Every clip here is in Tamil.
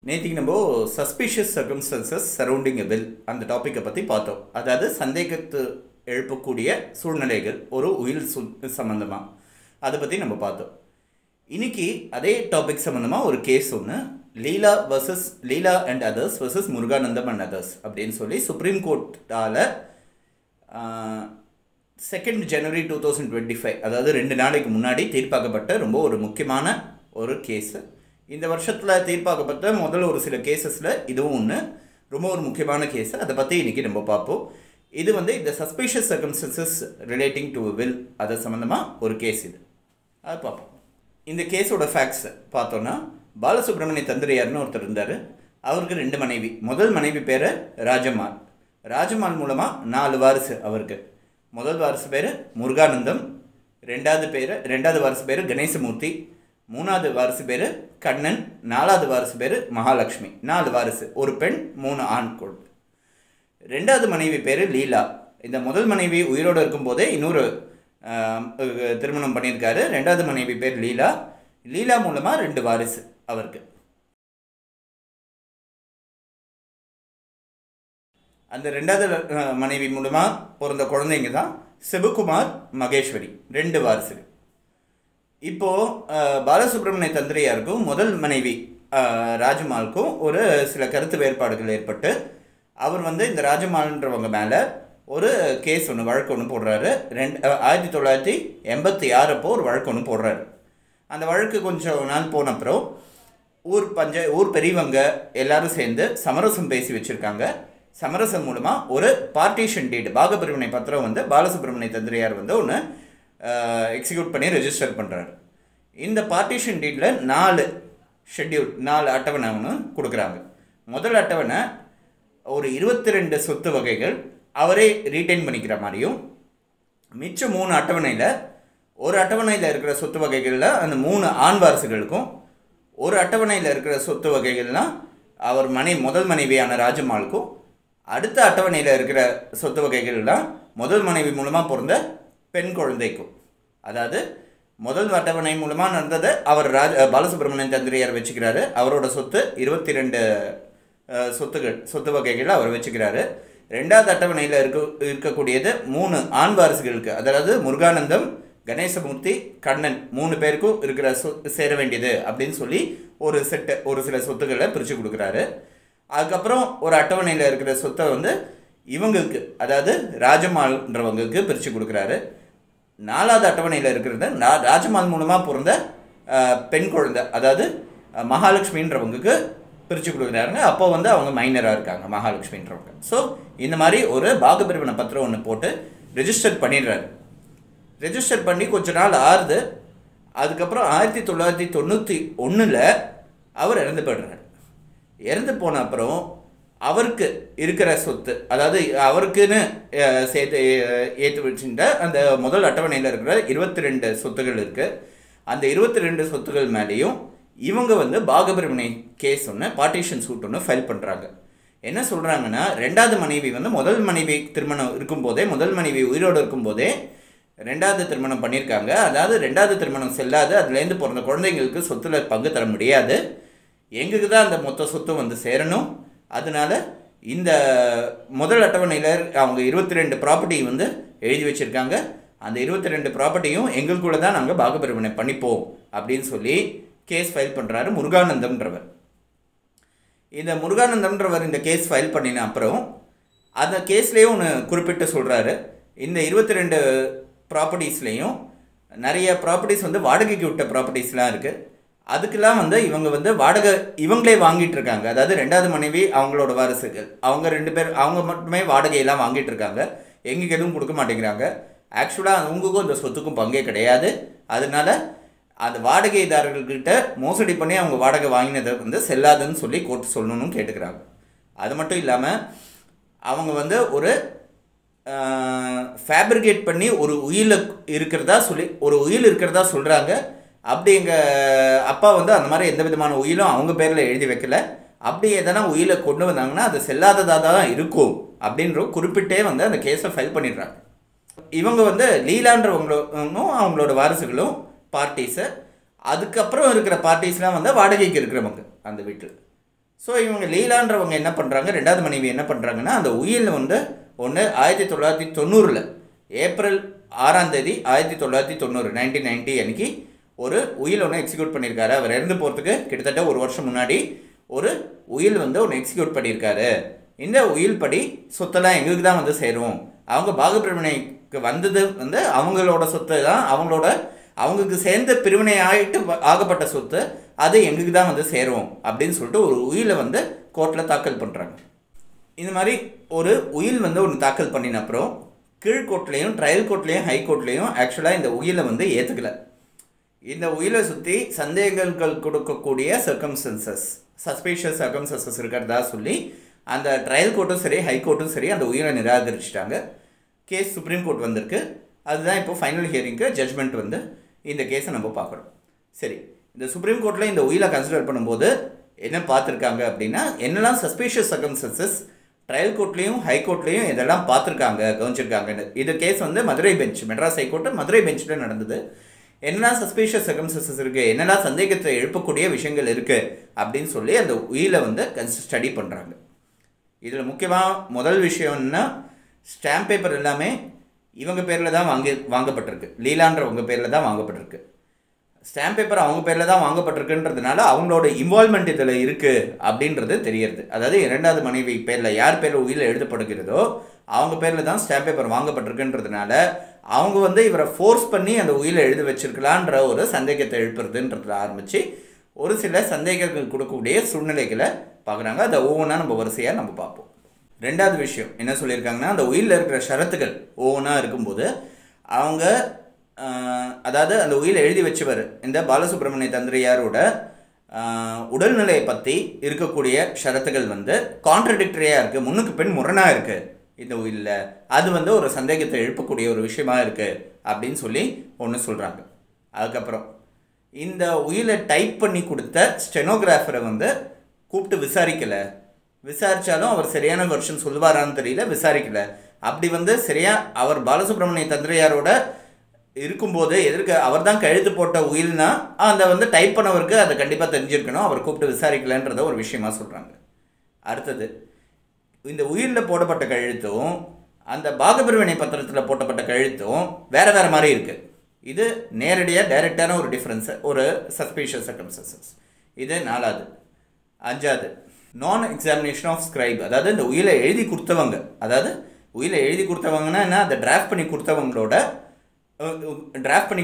நேற்றுக்கு நம்ம suspicious circumstances surrounding a will அந்த டாப்பிக்கை பற்றி பார்த்தோம். அதாவது சந்தேகத்து எழுப்பக்கூடிய சூழ்நிலைகள் ஒரு உயில் சம்மந்தமாக அதை பற்றி நம்ம பார்த்தோம். இன்றைக்கி அதே டாபிக் சம்மந்தமாக ஒரு கேஸ் ஒன்று, Leela and others versus Muruganandam and others அப்படின்னு சொல்லி சுப்ரீம் கோர்ட்டால் 2 ஜனவரி 2025, அதாவது 2 நாளைக்கு முன்னாடி தீர்ப்பாக்கப்பட்ட ரொம்ப ஒரு முக்கியமான ஒரு கேஸு. இந்த வருஷத்தில் தீர்ப்பாக்கப்பட்ட முதல் ஒரு சில கேசஸில் இதுவும் ஒன்று ரொம்ப ஒரு முக்கியமான கேஸு. அதை பற்றி இன்றைக்கி நம்ம பார்ப்போம். இது இந்த suspicious circumstances relating to will அதை சம்மந்தமாக ஒரு கேஸ். அது பார்ப்போம். இந்த கேஸோட ஃபேக்ட்ஸ் பார்த்தோன்னா, பாலசுப்ரமணிய தந்திரியார்னு ஒருத்தர் இருந்தார். அவருக்கு 2 மனைவி. முதல் மனைவி பேர் ராஜம்மாள். ராஜம்மாள் மூலமாக 4 வாரிசு அவருக்கு. முதல் வாரிசு பேர் முருகானந்தம், ரெண்டாவது வாரிசு பேர் கணேசமூர்த்தி, 3வது வாரிசு பேர் கண்ணன், 4வது வாரிசு பேர் மகாலட்சுமி. 4 வாரிசு, ஒரு பெண் 3 ஆண் குழந்தை. 2வது மனைவி பேர் லீலா. இந்த முதல் மனைவி உயிரோடு இருக்கும்போதே இன்னொரு திருமணம் பண்ணியிருக்காரு. 2வது மனைவி பேர் லீலா. லீலா மூலமாக 2 வாரிசு அவருக்கு. அந்த 2வது மனைவி மூலமாக பிறந்த குழந்தைங்க தான் சிவகுமார், மகேஸ்வரி, 2 வாரிசுகள். இப்போது பாலசுப்ரமணிய தந்திரியாருக்கும் முதல் மனைவி ராஜம்மாளுக்கும் ஒரு சில கருத்து வேறுபாடுகள் ஏற்பட்டு அவர் இந்த ராஜம்மாள்ன்றவங்க மேலே ஒரு கேஸ் ஒன்று, வழக்கு ஒன்று போடுறாரு. 1986 அப்போ ஒரு வழக்கு ஒன்று போடுறாரு. அந்த வழக்கு கொஞ்சம் நாள் போன அப்புறம் ஊர் பெரியவங்க எல்லாரும் சேர்ந்து சமரசம் பேசி வச்சுருக்காங்க. சமரசம் மூலமாக ஒரு பார்ட்டிஷன் டீடு, பாகப்பிரிவினை பத்திரம் பாலசுப்ரமணிய தந்திரியார் ஒன்று எக்ஸிக்யூட் பண்ணி ரெஜிஸ்டர் பண்ணுறாரு. இந்த பார்ட்டிஷன் டீடில் 4 ஷெட்யூல், 4 அட்டவணை ஒன்று கொடுக்குறாங்க. முதல் அட்டவணை ஒரு 22 சொத்து வகைகள் அவரே ரீட்டைன் பண்ணிக்கிற மாதிரியும், மிச்சம் 3 அட்டவணையில், ஒரு அட்டவணையில் இருக்கிற சொத்து வகைகளில் அந்த 3 ஆண் வாரிசுகளுக்கும், ஒரு அட்டவணையில் இருக்கிற சொத்து வகைகள்லாம் அவர் முதல் மனைவியான ராஜம்மாளுக்கும், அடுத்த அட்டவணையில் இருக்கிற சொத்து வகைகள்லாம் முதல் மனைவி மூலமாக பிறந்த பெண் குழந்தைக்கும். அதாவது முதல் அட்டவணை மூலமாக நடந்ததை அவர் பாலசுப்ரமணிய தந்திரியார் வச்சுக்கிறாரு. அவரோட சொத்து 22 சொத்து வகைகள் அவர் வச்சுக்கிறாரு. 2வது அட்டவணையில் இருக்கக்கூடியது 3 ஆண் வாரிசுகளுக்கு, அதாவது முருகானந்தம், கணேசமூர்த்தி, கண்ணன் 3 பேருக்கும் இருக்கிற சேர வேண்டியது அப்படின்னு சொல்லி ஒரு சில சொத்துக்களை பிரித்து கொடுக்குறாரு. அதுக்கப்புறம் ஒரு அட்டவணையில் இருக்கிற சொத்தை இவங்களுக்கு, அதாவது ராஜம்மாள்ன்றவங்களுக்கு பிரித்து கொடுக்குறாரு. 4வது அட்டவணையில் இருக்கிறத ராஜம்மாள் மூலமாக பிறந்த பெண் குழந்தை, அதாவது மகாலட்சுமின்றவங்களுக்கு பிரித்து கொடுக்குறாருங்க. அப்போ அவங்க மைனராக இருக்காங்க, மகாலட்சுமின்றவங்க. ஸோ இந்த மாதிரி ஒரு பாகப்பிரிவினை பத்திரம் ஒன்று போட்டு ரெஜிஸ்டர் பண்ணிடுறாரு. ரெஜிஸ்டர் பண்ணி கொஞ்ச நாள் ஆறுது. அதுக்கப்புறம் 1991 அவர் இறந்து போய்டுறாரு. இறந்து போன அப்புறம் அவருக்கு இருக்கிற சொத்து, அதாவது அவருக்குன்னு சேர்த்து ஏற்று வச்சுட்ட அந்த முதல் அட்டவணையில் இருக்கிற 22 சொத்துகள் இருக்குது. அந்த 22 சொத்துகள் மேலேயும் இவங்க பாகப்பிரிவினை கேஸ் ஒன்று, பார்ட்டிஷன் சூட் ஒன்று ஃபைல் பண்ணுறாங்க. என்ன சொல்கிறாங்கன்னா, 2வது மனைவி முதல் மனைவி திருமணம் இருக்கும்போதே, முதல் மனைவி உயிரோடு இருக்கும்போதே 2வது திருமணம் பண்ணியிருக்காங்க. அதாவது 2வது திருமணம் செல்லாது, அதுலேருந்து பிறந்த குழந்தைங்களுக்கு சொத்துல பங்கு தர முடியாது, எங்களுக்கு தான் அந்த மொத்த சொத்தும் சேரணும். அதனால இந்த முதல் அட்டவணையில் அவங்க 22 ப்ராப்பர்ட்டி எழுதி வச்சுருக்காங்க. அந்த 22 ப்ராப்பர்ட்டியும் எங்களுக்குள்ள தான் நாங்கள் பாகப்பிரிவினை பண்ணிப்போம் அப்படின்னு சொல்லி கேஸ் ஃபைல் பண்ணுறாரு முருகானந்தம்ன்றவர். இந்த முருகானந்தம்ன்றவர் இந்த கேஸ் ஃபைல் பண்ணின அப்புறம் அந்த கேஸ்லேயே ஒன்று குறிப்பிட்டு சொல்கிறாரு, இந்த 22 ப்ராப்பர்ட்டிஸ்லேயும் நிறைய ப்ராப்பர்ட்டிஸ் வாடகைக்கு விட்ட ப்ராப்பர்ட்டிஸ்லாம் இருக்குது. அதுக்கெல்லாம் இவங்க வாடகை இவங்களே வாங்கிட்டு இருக்காங்க. அதாவது 2வது மனைவி, அவங்களோட வாரிசுகள், அவங்க 2 பேர், அவங்க மட்டுமே வாடகையெல்லாம் வாங்கிட்டு இருக்காங்க. எங்களுக்கு எதுவும் கொடுக்க மாட்டேங்கிறாங்க. ஆக்சுவலாக அவங்களுக்கும் இந்த சொத்துக்கும் பங்கே கிடையாது. அதனால அந்த வாடகைதாரர்கள்கிட்ட மோசடி பண்ணி அவங்க வாடகை வாங்கினதை செல்லாதுன்னு சொல்லி கோர்ட்டு சொல்லணும்னு கேட்டுக்கிறாங்க. அது மட்டும் இல்லாமல் அவங்க ஒரு ஃபேப்ரிகேட் பண்ணி ஒரு உயில் இருக்கிறதா சொல்கிறாங்க. அப்படி எங்கள் அப்பா அந்த மாதிரி எந்த விதமான உயிலும் அவங்க பேரில் எழுதி வைக்கல. அப்படி எதனா உயிலை கொண்டு வந்தாங்கன்னா அது செல்லாததாக தான் இருக்கும் அப்படின்ற குறிப்பிட்டே அந்த கேஸை ஃபைல் பண்ணிடுறாங்க. இவங்க லீலான்றவங்களும் அவங்களோட வாரிசுகளும் பார்ட்டிஸை, அதுக்கப்புறம் இருக்கிற பார்ட்டிஸ்லாம் வாடகைக்கு இருக்கிறவங்க அந்த வீட்டில். ஸோ இவங்க லீலான்றவங்க என்ன பண்ணுறாங்க, ரெண்டாவது மனைவி என்ன பண்ணுறாங்கன்னா, அந்த உயில் வந்து ஒன்று 1990 ஏப்ரல் 6ஆம் தேதி 1990 1990 அன்றைக்கி ஒரு உயில் ஒன்று எக்ஸிக்யூட் பண்ணியிருக்காரு. அவர் இறந்து போகிறதுக்கு கிட்டத்தட்ட ஒரு வருஷம் முன்னாடி ஒரு உயில் வந்து ஒன்று எக்ஸிக்யூட் பண்ணியிருக்காரு. இந்த உயில் படி சொத்தெல்லாம் எங்களுக்கு தான் வந்து சேரும், அவங்க பாகப்பிரிவினைக்கு வந்தது வந்து அவங்களோட சொத்து தான், அவங்களுக்கு சேர்ந்த பிரிவினை ஆகப்பட்ட சொத்து அது எங்களுக்கு தான் வந்து சேரும் அப்படின்னு சொல்லிட்டு ஒரு உயிலை வந்து கோர்ட்டில் தாக்கல் பண்ணுறாங்க. இந்த மாதிரி ஒரு உயில் வந்து ஒன்று தாக்கல் பண்ணின அப்புறம் கீழ்கோர்ட்லேயும் ட்ரையல் கோர்ட்லேயும் ஹைகோர்ட்லேயும் ஆக்சுவலாக இந்த உயிலை வந்து ஏற்றுக்கலை. இந்த உயிலை சுற்றி சந்தேகங்கள் கொடுக்கக்கூடிய சர்க்கம்ஸ்டன்சஸ், சஸ்பீஷியஸ் சர்க்கம்ஸ்டன்சஸ் இருக்கிறதா சொல்லி அந்த ட்ரையல் கோர்ட்டும் சரி ஹைகோர்ட்டும் சரி அந்த உயிரை நிராகரிச்சிட்டாங்க. கேஸ் சுப்ரீம் கோர்ட் வந்திருக்கு. அதுதான் இப்போ ஃபைனல் ஹியரிங்க்கு ஜட்ஜ்மெண்ட் வந்து இந்த கேஸை நம்ம பார்க்குறோம். சரி, இந்த சுப்ரீம் கோர்ட்டில் இந்த உயிலை கன்சிடர் பண்ணும்போது என்ன பார்த்துருக்காங்க அப்படின்னா, என்னெல்லாம் சஸ்பீஷியஸ் சர்க்கம்ஸ்டன்சஸ் ட்ரையல் கோர்ட்லேயும் ஹைகோர்ட்லேயும் இதெல்லாம் பார்த்துருக்காங்க, கவனிச்சிருக்காங்கன்னு. இது கேஸ் வந்து மதுரை பெஞ்ச், மெட்ராஸ் ஹைகோர்ட்டு மதுரை பெஞ்சில் நடந்தது. என்னெல்லாம் சஸ்பீஷியஸ் சர்க்கம்ஸ்டன்சஸ் இருக்குது, என்னெல்லாம் சந்தேகத்தை எழுப்பக்கூடிய விஷயங்கள் இருக்குது அப்படின்னு சொல்லி அந்த உயிலை வந்து ஸ்டடி பண்ணுறாங்க. இதில் முக்கியமாக முதல் விஷயம்னா, ஸ்டாம்ப் பேப்பர் எல்லாமே இவங்க பேரில் தான் வாங்கப்பட்டிருக்கு, லீலான்றவங்க பேரில் தான் வாங்கப்பட்டிருக்கு. ஸ்டாம்ப் பேப்பர் அவங்க பேரில் தான் வாங்கப்பட்டிருக்குன்றதுனால அவங்களோட இன்வால்மெண்ட் இதில் இருக்குது அப்படின்றது தெரியறது. அதாவது இரண்டாவது மனைவி பேரில் யார் பேரில் உயிரில் எழுதப்படுகிறதோ அவங்க பேரில் தான் ஸ்டாம்ப் பேப்பர் வாங்கப்பட்டிருக்குன்றதுனால அவங்க வந்து இவரை ஃபோர்ஸ் பண்ணி அந்த உயிரை எழுத வச்சிருக்கலான்ற ஒரு சந்தேகத்தை எழுப்புறதுன்றதுல ஆரம்பித்து ஒரு சில சந்தேகங்கள் கொடுக்கக்கூடிய சூழ்நிலைகளை பார்க்குறாங்க. அதை ஒவ்வொன்றா நம்ம வரிசையாக நம்ம பார்ப்போம். ரெண்டாவது விஷயம் என்ன சொல்லியிருக்காங்கன்னா, அந்த உயிரில் இருக்கிற ஷரத்துகள் ஒவ்வொன்றா இருக்கும்போது அவங்க அதாவது அந்த உயிரை எழுதி வச்சவர் இந்த பாலசுப்ரமணிய தந்திரியாரோட உடல்நிலையை பற்றி இருக்கக்கூடிய ஷரத்துகள் வந்து கான்ட்ரடிக்டரியாக இருக்குது, முன்னுக்கு பின் முரணாக இருக்குது இந்த உயிரில். அது வந்து ஒரு சந்தேகத்தை எழுப்பக்கூடிய ஒரு விஷயமா இருக்குது அப்படின்னு சொல்லி ஒன்று சொல்கிறாங்க. அதுக்கப்புறம் இந்த உயிரை டைப் பண்ணி கொடுத்த ஸ்டெனோகிராஃபரை வந்து கூப்பிட்டு விசாரித்தாலும் அவர் சரியான வெர்ஷன் சொல்லுவாரான்னு தெரியல, விசாரிக்கலை. அப்படி வந்து சரியாக அவர் பாலசுப்ரமணிய தந்திரியாரோட இருக்கும்போது எதற்கு அவர் தான் கழுத்து போட்ட உயில்னா அந்த வந்து டைப் பண்ணவருக்கு அதை கண்டிப்பாக தெரிஞ்சிருக்கணும், அவர் கூப்பிட்டு விசாரிக்கலைன்றத ஒரு விஷயமா சொல்கிறாங்க. அடுத்தது, இந்த உயிரில் போடப்பட்ட கழுத்தும் அந்த பாகப்பிரிவினை பத்திரத்தில் போட்டப்பட்ட கழுத்தும் வேறு வேறு மாதிரி இருக்குது. இது நேரடியாக டைரெக்டான ஒரு டிஃப்ரென்ஸு, ஒரு சஸ்பீஷியஸ் சர்க்கம்ஸ்டன்சஸ். இது 4வது. 5வது, நான் எக்ஸாமினேஷன் ஆஃப் ஸ்கிரைப். அதாவது இந்த உயிரை எழுதி கொடுத்தவங்க, அதாவது உயிரை எழுதி கொடுத்தவங்கன்னா என்ன, அதை டிராஃப்ட் பண்ணி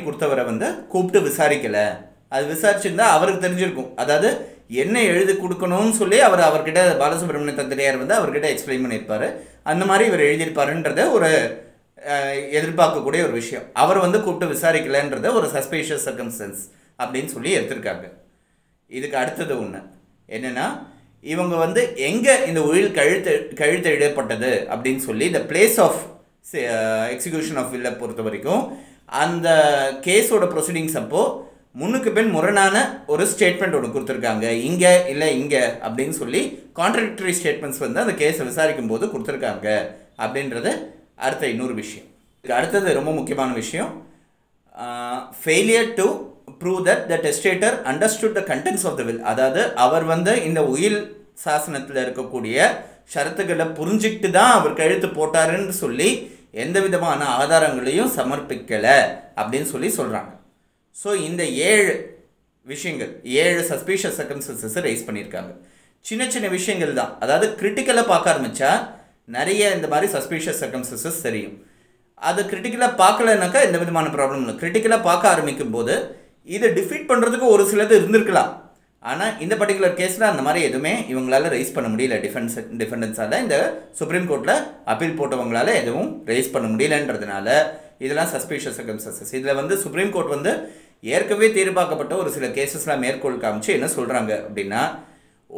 கொடுத்தவரை வந்து கூப்பிட்டு விசாரிக்கலை. அது விசாரிச்சிருந்தா அவருக்கு தெரிஞ்சிருக்கும், அதாவது என்ன எழுதி கொடுக்கணும்னு சொல்லி அவர்கிட்ட பாலசுப்ரமணிய தந்திரியார் வந்து அவர்கிட்ட எக்ஸ்பிளைன் பண்ணியிருப்பார். அந்த மாதிரி இவர் எழுதியிருப்பாருன்றத ஒரு எதிர்பார்க்கக்கூடிய ஒரு விஷயம். அவர் வந்து கூப்பிட்டு விசாரிக்கலைன்றத ஒரு சஸ்பீஷியஸ் சர்க்கம்ஸ்டன்ஸ் அப்படின்னு சொல்லி எடுத்திருக்காங்க. இதுக்கு அடுத்தது ஒன்று என்னென்னா, இவங்க வந்து எங்கே இந்த உயில் கழுத்து எழுதப்பட்டது அப்படின்னு சொல்லி இந்த பிளேஸ் ஆஃப் எக்ஸிக்யூஷன் ஆஃப் வில்லை பொறுத்த வரைக்கும் அந்த கேஸோட ப்ரொசீடிங்ஸ் அப்போது முன்னுக்கு பின் முரணான ஒரு ஸ்டேட்மெண்ட் ஒன்று கொடுத்துருக்காங்க, இங்கே இல்லை இங்கே அப்படின்னு சொல்லி கான்ட்ரடிக்டரி ஸ்டேட்மெண்ட்ஸ் வந்து அந்த கேஸை விசாரிக்கும் போது கொடுத்துருக்காங்க அப்படின்றது அடுத்த இன்னொரு விஷயம். இதுக்கு அடுத்தது ரொம்ப முக்கியமான விஷயம், failure to prove that the testator understood the contents of the will. அதாவது அவர் வந்து இந்த உயில் சாசனத்தில் இருக்கக்கூடிய ஷரத்துக்களை புரிஞ்சுக்கிட்டு தான் அவர் கழுத்து போட்டாருன்னு சொல்லி எந்த விதமான ஆதாரங்களையும் சமர்ப்பிக்கலை அப்படின்னு சொல்லி சொல்கிறாங்க. ஸோ இந்த 7 விஷயங்கள், 7 சஸ்பீஷியஸ் சர்க்கம்ஸ்டன்சஸை ரைஸ் பண்ணியிருக்காங்க. சின்ன சின்ன விஷயங்கள் தான், அதாவது கிரிட்டிக்கலாக பார்க்க ஆரம்பித்தா நிறைய இந்த மாதிரி சஸ்பீஷியஸ் சர்க்கம்ஸ்டன்சஸ் தெரியும். அது கிரிட்டிக்கலாக பார்க்கலனாக்கா எந்த விதமான ப்ராப்ளம் இல்லை. கிரிட்டிக்கலாக பார்க்க ஆரம்பிக்கும் போது இதை டிஃபீட் பண்ணுறதுக்கு ஒரு சிலது இருந்திருக்கலாம். ஆனால் இந்த பர்டிகுலர் கேஸில் அந்த மாதிரி எதுவுமே இவங்களால் ரைஸ் பண்ண முடியல. டிஃபெண்டன்ஸால் இந்த சுப்ரீம் கோர்ட்டில் அப்பீல் போட்டவங்களால் எதுவும் ரைஸ் பண்ண முடியலன்றதுனால இதெல்லாம் சஸ்பீஷியஸ் சர்க்கம்ஸ்டன்சஸ். இதில் வந்து சுப்ரீம் கோர்ட் வந்து ஏற்கனவே தீர்ப்பாக்கப்பட்ட ஒரு சில கேசஸ்லாம் மேற்கோள் காமிச்சு என்ன சொல்கிறாங்க அப்படின்னா,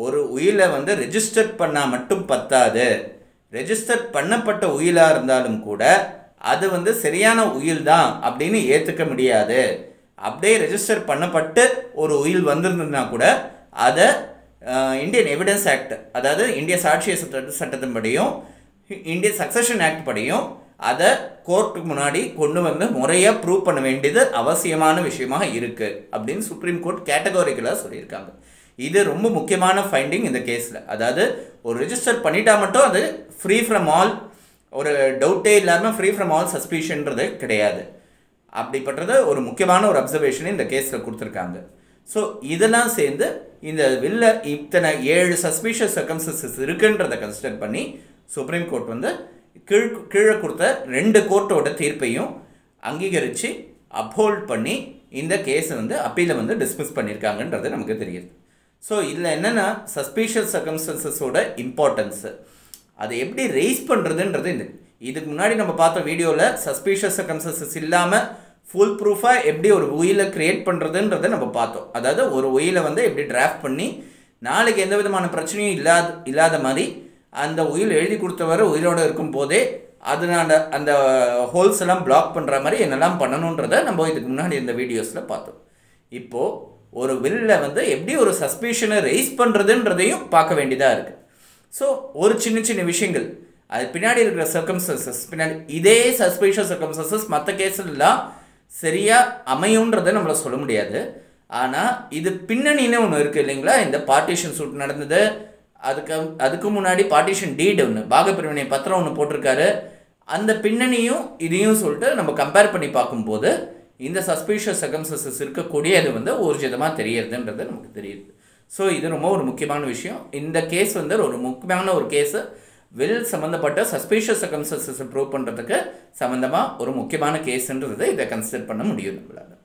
ஒரு உயிலை வந்து ரெஜிஸ்டர் பண்ணால் மட்டும் பத்தாது, ரெஜிஸ்டர் பண்ணப்பட்ட உயிலாக இருந்தாலும் கூட அது வந்து சரியான உயில் தான் அப்படின்னு ஏற்றுக்க முடியாது. அப்படியே ரெஜிஸ்டர் பண்ணப்பட்டு ஒரு உயில் வந்திருந்ததுன்னா கூட அதை இந்தியன் எவிடன்ஸ் ஆக்ட், அதாவது இந்திய சாட்சிய சட்டத்தின்படியும் இந்திய சக்சஷன் ஆக்ட் படியும் அதை கோர்ட்டுக்கு முன்னாடி கொண்டு வந்து முறையாக ப்ரூவ் பண்ண வேண்டியது அவசியமான விஷயமாக இருக்குது அப்படின்னு சுப்ரீம் கோர்ட் கேட்டகோரிக்கலாக சொல்லியிருக்காங்க. இது ரொம்ப முக்கியமான ஃபைண்டிங் இந்த கேஸில். அதாவது ஒரு ரெஜிஸ்டர் பண்ணிட்டா மட்டும் அது ஃப்ரீ ஃப்ரம் ஆல், ஒரு டவுட்டே இல்லாமல் ஃப்ரீ ஃப்ரம் ஆல் சஸ்பிஷன்றது கிடையாது. அப்படிப்பட்டது ஒரு முக்கியமான ஒரு அப்சர்வேஷனை இந்த கேஸில் கொடுத்துருக்காங்க. ஸோ இதெல்லாம் சேர்ந்து இந்த வில்ல இத்தனை 7 சஸ்பீஷியஸ் சர்க்கம்ஸ்டன்சஸ் இருக்குன்றதை கன்சிடர் பண்ணி சுப்ரீம் கோர்ட் வந்து கீழே கொடுத்த 2 கோர்ட்டோட தீர்ப்பையும் அங்கீகரித்து அப்ஹோல்ட் பண்ணி இந்த கேஸை வந்து அப்பீலை வந்து டிஸ்மிஸ் பண்ணியிருக்காங்கன்றது நமக்கு தெரியுது. ஸோ இதில் என்னென்னா சஸ்பீஷியஸ் சர்க்கம்ஸ்டன்சஸோட இம்பார்ட்டன்ஸு, அதை எப்படி ரெய்ஸ் பண்ணுறதுன்றது இதுக்கு முன்னாடி நம்ம பார்த்த வீடியோவில் சஸ்பீஷியஸ் சர்க்கம்ஸ்டன்சஸ் இல்லாமல் ஃபுல் ப்ரூஃபாக எப்படி ஒரு உயிலை க்ரியேட் பண்ணுறதுன்றதை நம்ம பார்த்தோம். அதாவது ஒரு உயிலை வந்து எப்படி டிராஃப்ட் பண்ணி நாளைக்கு எந்த விதமான பிரச்சனையும் இல்லாத மாதிரி அந்த உயில் எழுதி கொடுத்தவரை உயிரோடு இருக்கும் போதே அதனால அந்த ஹோல்ஸ் எல்லாம் பிளாக் பண்ணுற மாதிரி என்னெல்லாம் பண்ணணுன்றதை நம்ம இதுக்கு முன்னாடி இந்த வீடியோஸில் பார்த்தோம். இப்போது ஒரு வில்ல வந்து எப்படி ஒரு சஸ்பிஷனை ரெய்ஸ் பண்ணுறதுன்றதையும் பார்க்க வேண்டியதாக இருக்குது. ஸோ ஒரு சின்ன சின்ன விஷயங்கள், அது பின்னாடி இருக்கிற சர்க்கம்ஸ்டன்சஸ், பின்னாடி இதே சஸ்பிஷியஸ் சர்க்கம்ஸ்டன்சஸ் மற்ற கேஸ்லாம் சரியாக அமையுன்றதை நம்மளை சொல்ல முடியாது. ஆனால் இது பின்னணின்னு ஒன்று இருக்குது இல்லைங்களா, இந்த பார்ட்டிஷன் சூட் நடந்தது, அதுக்கு முன்னாடி பார்ட்டிஷன் டீடு ஒன்று, பாகப்பிரிவினை பத்திரம் ஒன்று போட்டிருக்காரு, அந்த பின்னணியும் இதையும் சொல்லிட்டு நம்ம கம்பேர் பண்ணி பார்க்கும்போது இந்த சஸ்பீஷியஸ் சர்க்கம்ஸ்டன்சஸ் இருக்கக்கூடிய அது வந்து ஊர்ஜிதமாக தெரியறதுன்றது நமக்கு தெரியுது. ஸோ இது ரொம்ப ஒரு முக்கியமான விஷயம். இந்த கேஸ் வந்து ஒரு முக்கியமான ஒரு கேஸு, வில் சம்மந்தப்பட்ட சஸ்பீஷியஸ் சர்க்கம்ஸ்டன்சஸை ப்ரூவ் பண்ணுறதுக்கு சம்மந்தமாக ஒரு முக்கியமான கேஸுன்றதை இதை கன்சிடர் பண்ண முடியும் நம்மளால்.